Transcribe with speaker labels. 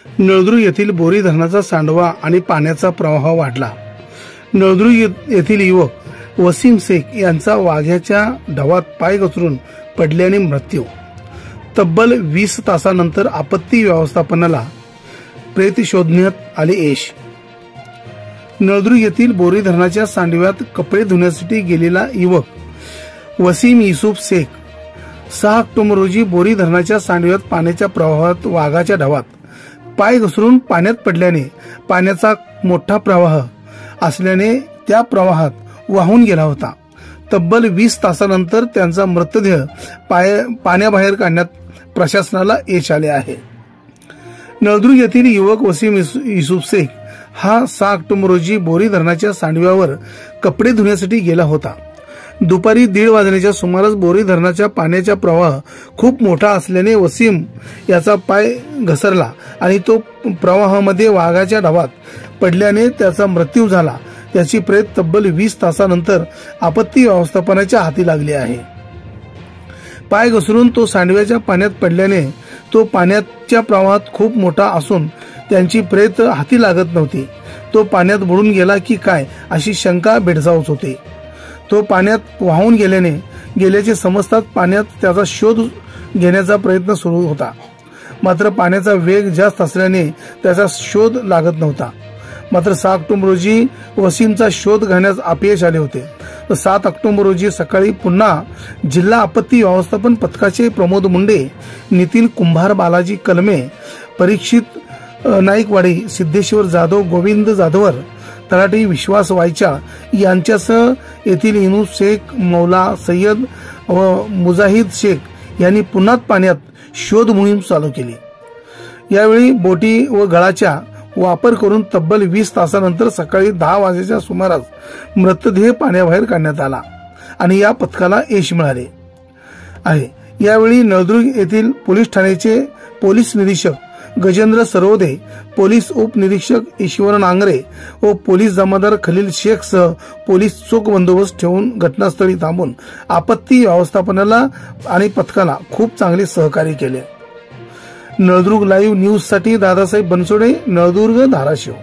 Speaker 1: नळदुर्ग येथील बोरी धरणाचा सांडवा आणि पाण्याचा प्रवाह वाढला। नळदुर्ग येथील युवक वसीम शेख यांचा वाघ्याच्या ढवात पाय घसरून पडल्याने मृत्यू। तब्बल 20 तासानंतर आपत्ती व्यवस्थापनाला प्रेत शोधण्यात आले यश। नळदुर्ग येथील बोरी धरणाच्या सांडव्यात कपडे धुण्यासाठी गेलेला युवक वसीम युसुफ शेख 6 ऑक्टोबर रोजी बोरी धरणाच्या सांडव्यात पाण्याच्या प्रवाहात वाघाच्या ढवात पाय घसरून पाण्यात पडल्याने पाण्याचा मोठा प्रवाह असल्याने त्या प्रवाहात वाहून गेला होता। तब्बल 20 तासानंतर त्यांचा मृतदेह पाण्याबाहेर काढण्यात प्रशासनाला यश आले आहे। नळदुर्ग येथील युवक वसीम युसुफ शेख हा 6 ऑक्टोबर रोजी बोरी धरणाच्या सांडव्यावर कपडे धुण्यासाठी गेला होता। दुपारी 1:30 वाजण्याच्या सुमारास बोरी धरणाच्या पाण्याचा प्रवाह खूप मोठा असल्याने वसीम याचा पाय घसरला आणि तो प्रवाहामध्ये वाघाच्या ढवात पडल्याने त्याचा मृत्यू झाला। त्याची प्रेत तब्बल 20 तासानंतर आपत्ती व्यवस्थापनाच्या हाती लागली आहे। पाय घसरून तो सांडव्याच्या पाण्यात पडल्याने तो पाण्याच्या प्रवाहात खूप मोठा असून त्यांची प्रेत हाती लागत नव्हती। तो पाण्यात बुडून गेला की काय अशी शंका भेडसावत होती। तो पाण्यात वाहून गेल्याचे समजतात पाण्यात त्याचा शोध घेण्याचा प्रयत्न सुरू होता, मात्र पाण्याचा वेग जास्त असल्याने त्याचा शोध लागत नव्हता। मात्र 6 ऑक्टोबर रोजी वसीमचा शोध घेण्यास अपयश आले होते। 7 ऑक्टोबर रोजी सकाळी पुन्हा जिल्हा आपत्ती व्यवस्थापन पथकाचे प्रमोद मुंडे, नितीन कुंभार, बालाजी कलमे, परीक्षित नाईकवाडी, सिद्धेश्वर जाधव, गोविंद जाधवर, तलाठी विश्वास वायचा यांच्यासह येथील युनुस शेख, मौला सय्यद व मुजाहिद शेख यांनी पुन्हा पाण्यात शोध मोहीम चालू केली। यावेळी बोटी व गळाचा वापर करून तब्बल 20 तासानंतर सकाळी 10 वाजेच्या सुमारास मृतदेह पाण्याबाहेर काढण्यात आला आणि या पथकाला यश मिळाले आहे। यावेळी नळदुर्ग येथील पोलीस ठाण्याचे पोलीस निरीक्षक गजेंद्र सरोदे, पोलीस उपनिरीक्षक ईश्वर नांगरे व पोलीस जमादार खलील शेख सह पोलीस चोख बंदोबस्त ठेवून घटनास्थळी थांबून आपत्ती व्यवस्थापनाला आणि पथकाला खूप चांगले सहकार्य केले। नळदुर्ग लाईव्ह न्यूज साठी दादासाहेब बनसोडे, नळदुर्ग, धाराशिव।